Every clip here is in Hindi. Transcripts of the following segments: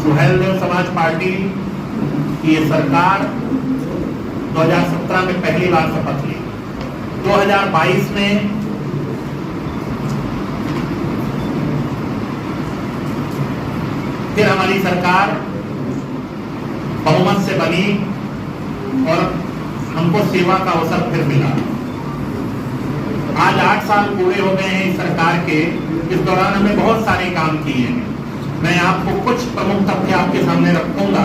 सुहेलदेव समाज पार्टी की ये सरकार 2017 में पहली बार शपथ ली। 2022 में फिर हमारी सरकार बहुमत से बनी और हमको सेवा का अवसर फिर मिला। आज 8 साल पूरे हो गए हैं इस सरकार के। इस दौरान हमने बहुत सारे काम किए हैं। मैं आपको कुछ प्रमुख तथ्य आपके सामने रखूंगा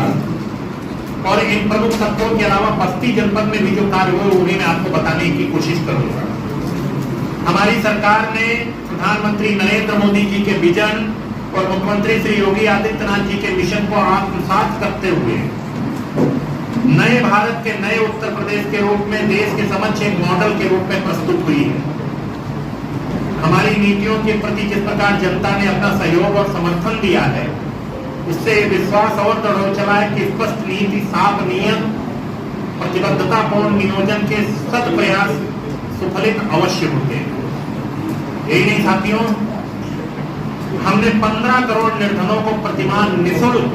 और इन प्रमुख तथ्यों के अलावा बस्ती जनपद में भी जो कार्य हुए उन्हें मैं आपको बताने की कोशिश करूंगा। हमारी सरकार ने प्रधानमंत्री नरेंद्र मोदी जी के विजन और मुख्यमंत्री श्री योगी आदित्यनाथ जी के मिशन को आत्मसात करते हुए नए भारत के नए उत्तर प्रदेश के रूप में देश के समक्ष एक मॉडल के रूप में प्रस्तुत हुई है। हमारी नीतियों के प्रति किस प्रकार जनता ने अपना सहयोग और समर्थन दिया है, उससे विश्वास और दृढ़ हो चला है कि स्पष्ट नीति, साफ नियम, प्रतिबद्धतापूर्ण नियोजन के सद प्रयास सुफलित अवश्य होते हैं। यही नहीं साथियों, हमने 15 करोड़ निर्धनों को प्रतिमाह निःशुल्क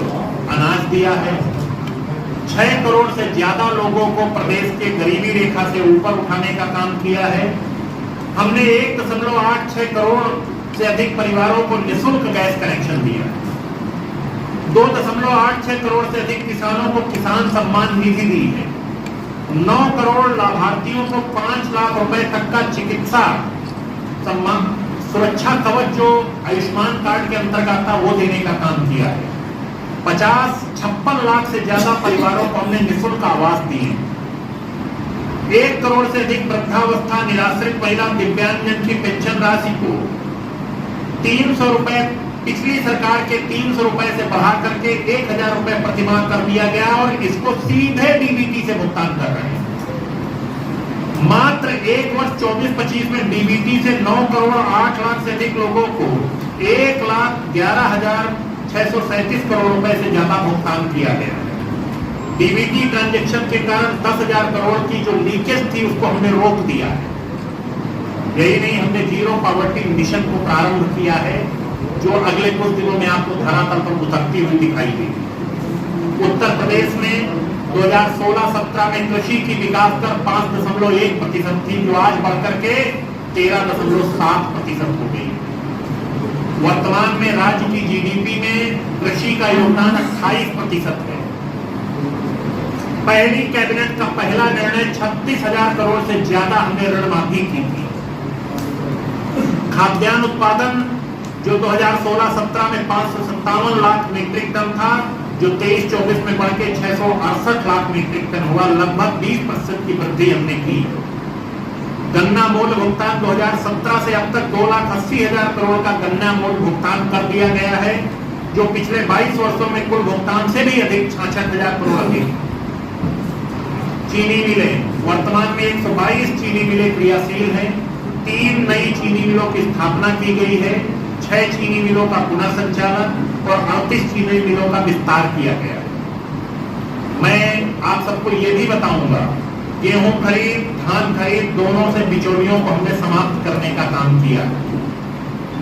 अनाज दिया है। 6 करोड़ से ज्यादा लोगों को प्रदेश के गरीबी रेखा से ऊपर उठाने का काम किया है। हमने 1.86 करोड़ से अधिक परिवारों को निःशुल्क गैस कनेक्शन दिया है। 2.86 करोड़ से अधिक किसानों को किसान सम्मान निधि दी है। 9 करोड़ लाभार्थियों को 5 लाख रुपए तक का चिकित्सा सम्मान सुरक्षा कवच जो आयुष्मान कार्ड के अंतर्गत था वो देने का काम किया है। 56 लाख से ज्यादा परिवारों को हमने निःशुल्क आवास दिए। 1 करोड़ से अधिक वृद्धावस्था निराश्रित महिला दिव्यांगजन की पेंशन राशि को 300 रुपए पिछली सरकार के 300 रुपए से बढ़ा करके 1000 रुपए प्रतिमाह कर दिया गया और इसको सीधे डीबीटी से भुगतान कर रहे हैं। मात्र 1 वर्ष 24-25 में डीबीटी से 9 करोड़ 8 लाख से अधिक लोगों को 1,11,637 करोड़ रुपए से ज्यादा भुगतान किया गया है। डीबीटी ट्रांजैक्शन के कारण 10,000 करोड़ की जो लीकेज थी उसको हमने रोक दिया है। यही नहीं, हमने जीरो पॉवर्टी मिशन को प्रारंभ किया है जो अगले कुछ दिनों में आपको धरातल पर उतरती हुई दिखाई देगी। उत्तर प्रदेश में 2016-17 में कृषि की विकास दर 5.1% थी जो आज बढ़कर के 13.7% हो गई। वर्तमान में राज्य की जीडीपी में कृषि का योगदान 28% है। पहली कैबिनेट का पहला निर्णय 36,000 करोड़ से ज्यादा हमने ऋण माफी की थी। खाद्यान्न उत्पादन जो 2016-17 में 557 लाख मीट्रिक टन था जो 23-24 में बढ़ के 668 लाख मीट्रिक टन हुआ। लगभग 20% की वृद्धि हमने की। गन्ना मूल्य भुगतान 2017 से अब तक 2,80,000 करोड़ का गन्ना मूल्य भुगतान कर दिया गया है जो पिछले 22 वर्षों में कुल भुगतान से भी अधिक 66,000 करोड़ अधिक। चीनी मिलें, वर्तमान में 122 चीनी मिलें क्रियाशील हैं। 3 नई चीनी मिलों की स्थापना की गई है। 6 चीनी मिलों का पुनर्संचालन और 38 चीनी मिलों का विस्तार किया गया है। मैं आप सबको ये भी बताऊंगा, गेहूं खरीद, धान खरीद दोनों से बिचौलियों को हमने समाप्त करने का काम किया।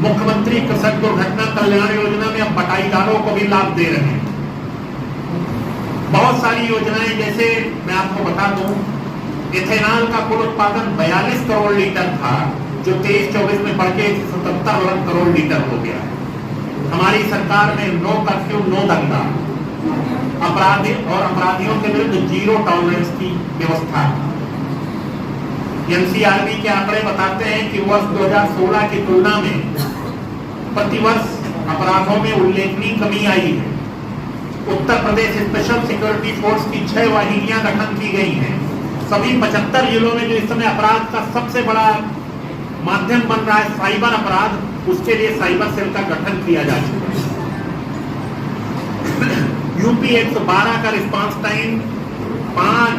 मुख्यमंत्री कृषक दुर्घटना कल्याण योजना में अब बटाईदारों को भी लाभ दे रहे हैं। बहुत सारी योजनाएं, जैसे मैं आपको बता दूं, इथेनॉल का कुल उत्पादन 42 करोड़ लीटर था जो 23-24 में बढ़ के 77 करोड़ लीटर हो गया। हमारी सरकार में नो कर्फ्यू, नो दंगा, अपराधी और अपराधियों के विरुद्ध जीरो टॉलरेंस की व्यवस्था। एनसीआरबी के आंकड़े बताते हैं कि वर्ष 2016 की तुलना में प्रतिवर्ष अपराधों में उल्लेखनीय कमी आई है। Uttar Pradesh special security force की 6 वाहिनियां गठन की गई हैं। सभी 75 जिलों में जो इस समय अपराध का सबसे बड़ा माध्यम बन रहा है साइबर अपराध, उसके लिए साइबर सेल का गठन किया जा चुका है। यूपी 112 का रिस्पांस टाइम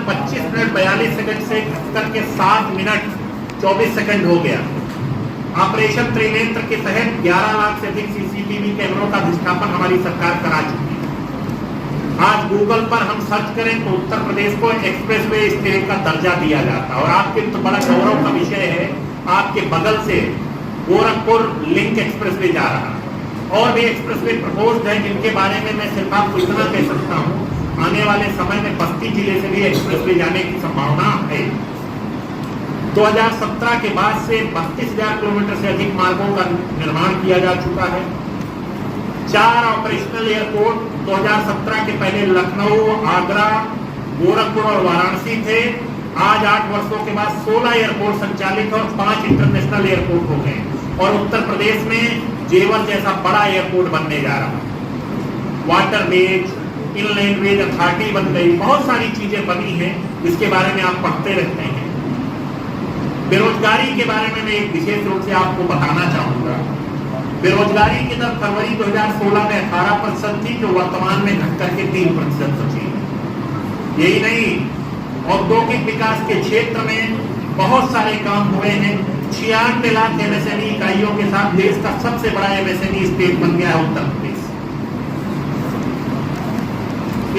25 मिनट 42 सेकंड से करके 7 मिनट 24 सेकंड हो गया। ऑपरेशन त्रिनेत्र के तहत 11 लाख से अधिक सीसीटीवी कैमरों का अधिष्ठापन हमारी सरकार करा चुकी है। आज गूगल पर हम सर्च करें तो उत्तर प्रदेश को एक्सप्रेसवे स्टेट का दर्जा दिया जाता है। और आपके तो बड़ा गौरव का विषय है, आपके बगल से गोरखपुर लिंक एक्सप्रेसवे जा रहा है। और भी एक्सप्रेसवे प्रपोज्ड है जिनके बारे में मैं सिर्फ आपको इतना कह सकता हूँ, आने वाले समय में बस्ती जिले से भी एक्सप्रेसवे जाने की संभावना है। 2017 के बाद से 32,000 किलोमीटर से अधिक मार्गों का निर्माण किया जा चुका है। 4 ऑपरेशनल एयरपोर्ट 2017 के पहले लखनऊ, आगरा, गोरखपुर और वाराणसी थे। आज 8 वर्षों के बाद 16 एयरपोर्ट संचालित और 5 इंटरनेशनल एयरपोर्ट हो गए और उत्तर प्रदेश में जेवर जैसा बड़ा एयरपोर्ट बनने जा रहा है। वाटरवेज, इनलैंड वेज अथॉरिटी बन गई, बहुत सारी चीजें बनी हैं जिसके बारे में आप पढ़ते रहते हैं। बेरोजगारी के बारे में मैं एक विशेष रूप से आपको बताना चाहूंगा। बेरोजगारी की दर फरवरी 2016 में 18% थी, जो वर्तमान में घट करके 3% पहुंची है। यही नहीं, औद्योगिक विकास के क्षेत्र में बहुत सारे काम हुए हैं। 96 लाख एमएसएमई इकाइयों के साथ देश का सबसे बड़ा एमएसएमई स्टेट बन गया है उत्तर प्रदेश।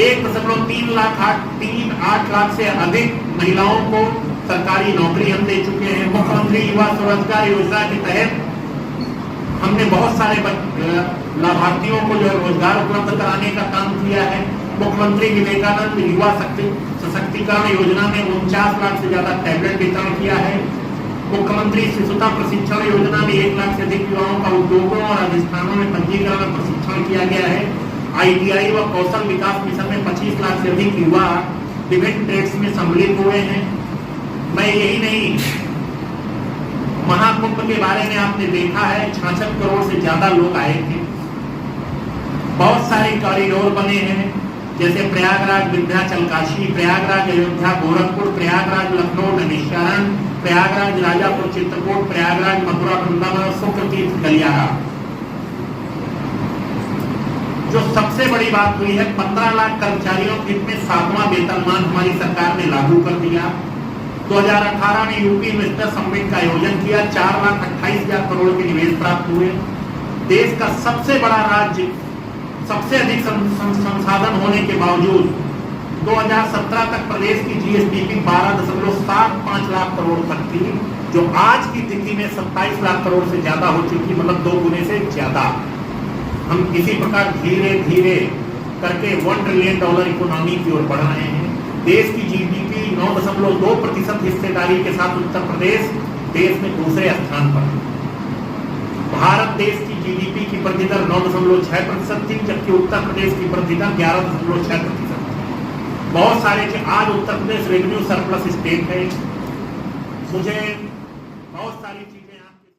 1.38 लाख से अधिक महिलाओं को सरकारी नौकरी हम दे चुके हैं। मुख्यमंत्री युवा स्वरोजगार योजना के तहत हमने बहुत सारे लाभार्थियों को जो रोजगार उपलब्ध कराने का काम किया है। मुख्यमंत्री विवेकानंद युवा सशक्तिकरण योजना में 49 लाख से ज्यादा टैबलेट वितरण किया है। मुख्यमंत्री शिशुता प्रशिक्षण योजना में 1 लाख से अधिक युवाओं का उद्योगों और अधिष्ठानों में पंजीकरण और प्रशिक्षण किया गया है। ITI व कौशल विकास मिशन में 25 लाख से अधिक युवा विभिन्न ट्रेड्स में सम्मिलित हुए हैं। मैं यही नहीं, महाकुंभ के बारे में आपने देखा है, 66 करोड़ से ज्यादा लोग आए थे। बहुत सारे कॉरिडोर बने हैं, जैसे प्रयागराज विंध्याचल काशी, प्रयागराज अयोध्या गोरखपुर, प्रयागराज लखनऊ नैमिषारण्य, प्रयागराज राजापुर चित्रकूट, प्रयागराज मथुरा वृंदावन और शुक्रतीर्थ गलियारा। जो सबसे बड़ी बात हुई है, 15 लाख कर्मचारियों के हित में 7वां वेतनमान हमारी सरकार ने लागू कर दिया। 2018 में यूपी इन्वेस्टर समिट का आयोजन किया, 4,28,000 करोड़ के निवेश प्राप्त हुए। देश का सबसे बड़ा राज्य, सबसे अधिक संसाधन होने के बावजूद 2017 तक प्रदेश की जीएसडीपी 12.75 लाख करोड़ तक थी, जो आज की तिथि में 27 लाख करोड़ से ज्यादा हो चुकी, मतलब 2 गुने से ज्यादा। हम इसी प्रकार धीरे धीरे करके $1 ट्रिलियन इकोनॉमी की ओर बढ़ रहे हैं। देश की जीडीपी 9.2% हिस्सेदारी के साथ उत्तर प्रदेश देश में दूसरे स्थान पर है। भारत देश की जीडीपी की वृद्धि दर 9.6% थी, जबकि उत्तर प्रदेश की वृद्धि दर 11.6%। बहुत सारे आज Uttar Pradesh revenue surplus state है। मुझे बहुत सारी चीजें